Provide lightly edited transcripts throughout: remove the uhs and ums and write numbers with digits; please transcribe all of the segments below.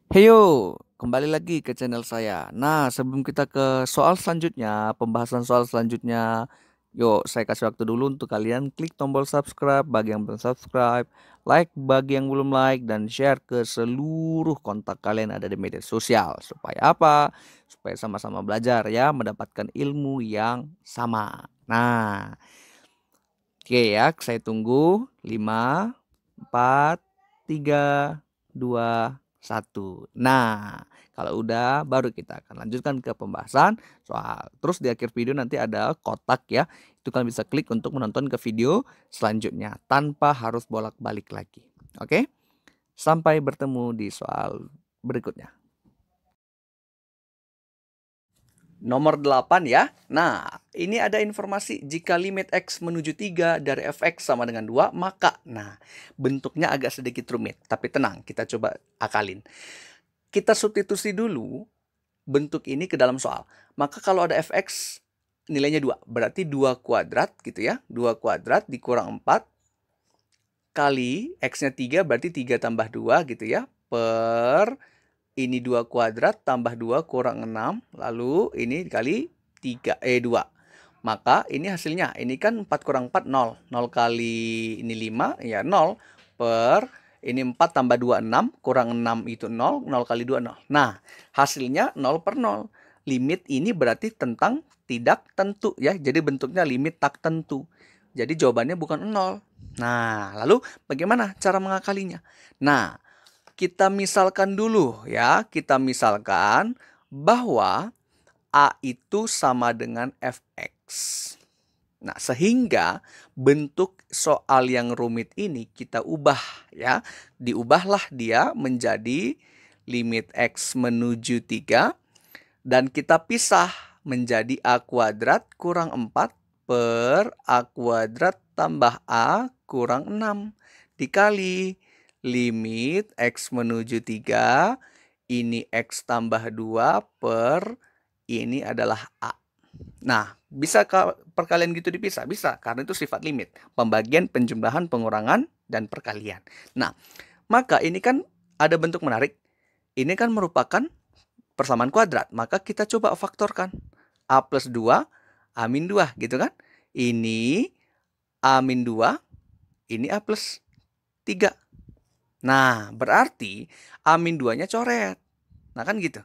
Heyo, kembali lagi ke channel saya. Nah, sebelum kita ke soal selanjutnya, pembahasan soal selanjutnya, yuk saya kasih waktu dulu untuk kalian klik tombol subscribe bagi yang belum subscribe, like bagi yang belum like, dan share ke seluruh kontak kalian ada di media sosial. Supaya apa? Supaya sama-sama belajar ya, mendapatkan ilmu yang sama. Nah, oke ya, saya tunggu. 5, 4, 3, 2, 1. Nah, kalau udah baru kita akan lanjutkan ke pembahasan soal. Terus di akhir video nanti ada kotak ya. Itu kalian bisa klik untuk menonton ke video selanjutnya tanpa harus bolak-balik lagi. Oke? Sampai bertemu di soal berikutnya. Nomor 8 ya. Nah, ini ada informasi jika limit X menuju 3 dari fx sama dengan 2, maka, nah, bentuknya agak sedikit rumit. Tapi tenang, kita coba akalin. Kita substitusi dulu bentuk ini ke dalam soal. Maka kalau ada fx nilainya 2, berarti 2 kuadrat gitu ya. 2 kuadrat dikurang 4 kali X-nya 3, berarti 3 tambah 2 gitu ya. Per ini 2 kuadrat tambah 2 kurang 6. Lalu ini dikali 2. Maka ini hasilnya. Ini kan 4 kurang 4, 0. 0 kali ini 5, ya 0. Per ini 4 tambah 2, 6. Kurang 6 itu 0. 0 kali 2, 0. Nah, hasilnya 0 per 0. Limit ini berarti tentang tidak tentu ya. Jadi bentuknya limit tak tentu. Jadi jawabannya bukan 0. Nah, lalu bagaimana cara mengakalinya? Nah, kita misalkan dulu ya, kita misalkan bahwa A itu sama dengan fx. Nah, sehingga bentuk soal yang rumit ini kita ubah ya. Diubahlah dia menjadi limit X menuju 3 dan kita pisah menjadi A kuadrat kurang 4 per A kuadrat tambah A kurang 6 dikali limit X menuju 3, ini X tambah 2 per ini adalah A. Nah, bisa perkalian gitu dipisah? Bisa, karena itu sifat limit. Pembagian, penjumlahan, pengurangan, dan perkalian. Nah, maka ini kan ada bentuk menarik. Ini kan merupakan persamaan kuadrat. Maka kita coba faktorkan. A plus 2, A min 2 gitu kan. Ini A min 2, ini A plus 3. Nah, berarti A min 2-nya coret. Nah, kan gitu.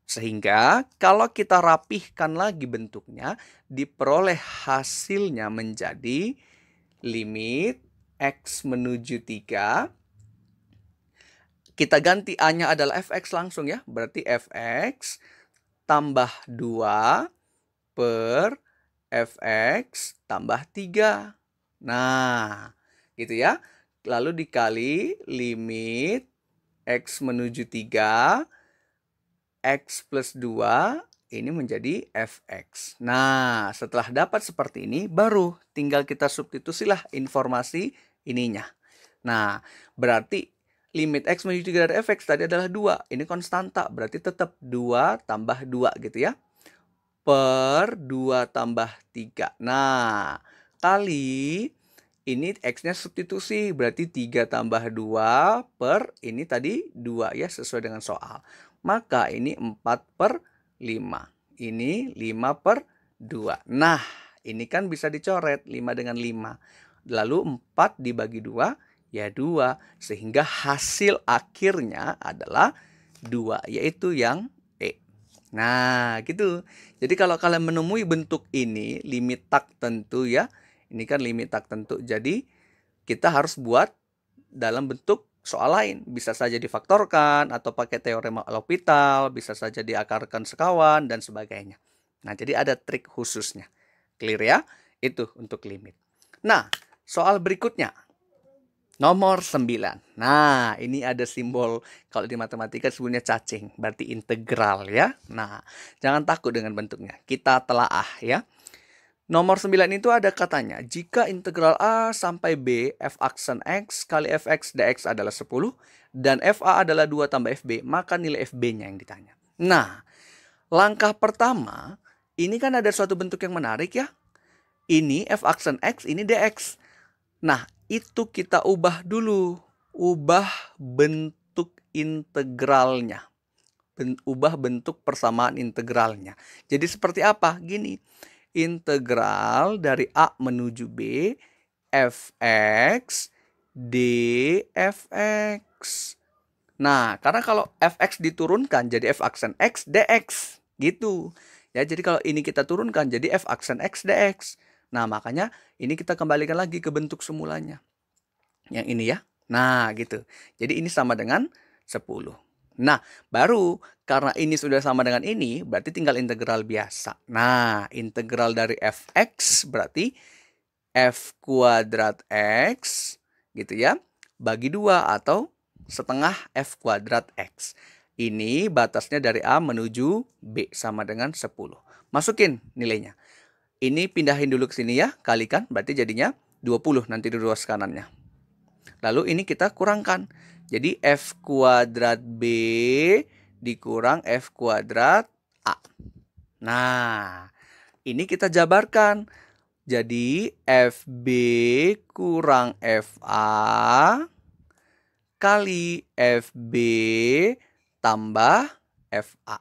Sehingga kalau kita rapihkan lagi bentuknya, diperoleh hasilnya menjadi limit X menuju 3. Kita ganti A-nya adalah fx langsung ya. Berarti fx tambah 2 per fx tambah 3. Nah, gitu ya. Lalu dikali limit X menuju 3, X plus 2, ini menjadi fx. Nah, setelah dapat seperti ini, baru tinggal kita substitusilah informasi ininya. Nah, berarti limit X menuju 3 dari fx tadi adalah 2. Ini konstanta, berarti tetap 2 tambah 2 gitu ya. Per 2 tambah 3. Nah, kali ini X-nya substitusi, berarti 3 tambah 2 per ini tadi 2 ya, sesuai dengan soal. Maka ini 4 per 5. Ini 5 per 2. Nah, ini kan bisa dicoret 5 dengan 5. Lalu 4 dibagi 2, ya 2. Sehingga hasil akhirnya adalah 2, yaitu yang E. Nah, gitu. Jadi kalau kalian menemui bentuk ini, limit tak tentu ya, ini kan limit tak tentu. Jadi kita harus buat dalam bentuk soal lain. Bisa saja difaktorkan atau pakai teorema L'Hopital, bisa saja diakarkan sekawan dan sebagainya. Nah, jadi ada trik khususnya. Clear ya? Itu untuk limit. Nah, soal berikutnya. Nomor 9. Nah, ini ada simbol kalau di matematika sebutnya cacing, berarti integral ya. Nah, jangan takut dengan bentuknya. Kita telaah ya. Nomor 9 itu ada katanya, jika integral A sampai B f aksen X kali fx dx adalah 10 dan fa adalah 2 tambah fb, maka nilai fb-nya yang ditanya. Nah, langkah pertama, ini kan ada suatu bentuk yang menarik ya. Ini f aksen X, ini dx. Nah, itu kita ubah dulu. Ubah bentuk integralnya. Ubah bentuk persamaan integralnya. Jadi seperti apa? Gini, integral dari A menuju B, fx dfx. Nah, karena kalau fx diturunkan jadi f aksen x dx. Gitu. Ya, jadi kalau ini kita turunkan jadi f aksen x dx. Nah, makanya ini kita kembalikan lagi ke bentuk semulanya. Yang ini ya. Nah, gitu. Jadi ini sama dengan 10. Nah, baru karena ini sudah sama dengan ini, berarti tinggal integral biasa. Nah, integral dari fx berarti f kuadrat x, gitu ya, bagi 2 atau setengah f kuadrat x. Ini batasnya dari A menuju B sama dengan 10. Masukin nilainya. Ini pindahin dulu ke sini ya, kalikan, berarti jadinya 20 nanti di ruas kanannya. Lalu ini kita kurangkan. Jadi f kuadrat B dikurang f kuadrat A. Nah, ini kita jabarkan. Jadi FB kurang FA kali FB tambah FA.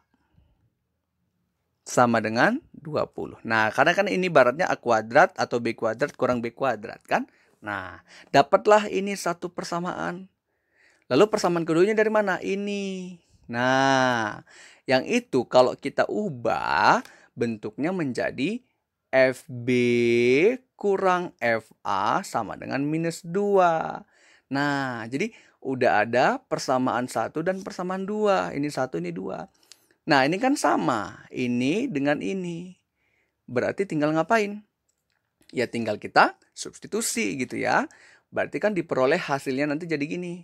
Sama dengan 20. Nah, karena kan ini ibaratnya A kuadrat atau B kuadrat kurang B kuadrat kan? Nah, dapatlah ini satu persamaan. Lalu persamaan keduanya dari mana? Ini. Nah, yang itu kalau kita ubah bentuknya menjadi FB kurang FA sama dengan minus 2. Nah, jadi udah ada persamaan 1 dan persamaan 2. Ini 1, ini 2. Nah, ini kan sama. Ini dengan ini. Berarti tinggal ngapain? Ya tinggal kita substitusi gitu ya. Berarti kan diperoleh hasilnya nanti jadi gini.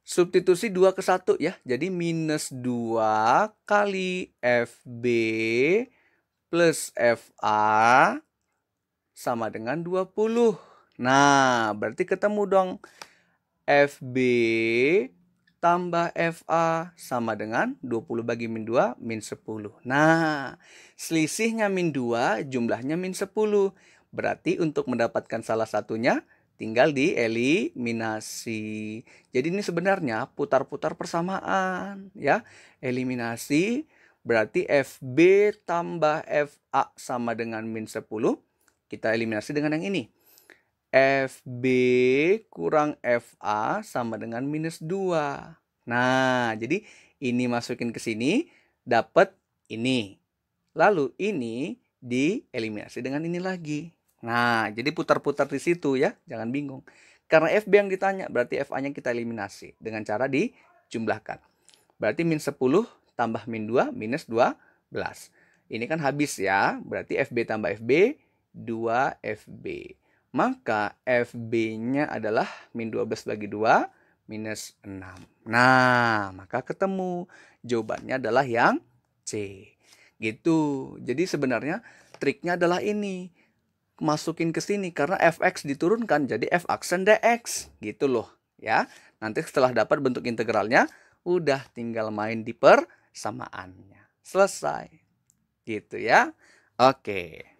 Substitusi 2 ke 1 ya. Jadi minus 2 kali FB plus FA sama dengan 20. Nah, berarti ketemu dong. FB tambah FA sama dengan 20 bagi min 2, min 10. Nah, selisihnya min 2, jumlahnya min 10. Berarti untuk mendapatkan salah satunya, tinggal dieliminasi. Jadi ini sebenarnya putar-putar persamaan. Ya, eliminasi berarti FB tambah FA sama dengan min 10. Kita eliminasi dengan yang ini. FB kurang FA sama dengan minus 2. Nah, jadi ini masukin ke sini, dapat ini. Lalu ini dieliminasi dengan ini lagi. Nah, jadi putar-putar di situ ya, jangan bingung. Karena FB yang ditanya, berarti FA-nya kita eliminasi dengan cara dijumlahkan. Berarti min 10 tambah min 2, minus 12. Ini kan habis ya, berarti FB tambah FB, 2FB. Maka FB-nya adalah min 12 bagi 2, minus 6. Nah, maka ketemu. Jawabannya adalah yang C. Gitu. Jadi sebenarnya triknya adalah ini. Masukin ke sini karena fx diturunkan jadi f aksen dx. Gitu loh. Ya. Nanti setelah dapat bentuk integralnya, udah tinggal main di persamaannya. Selesai. Gitu ya. Oke.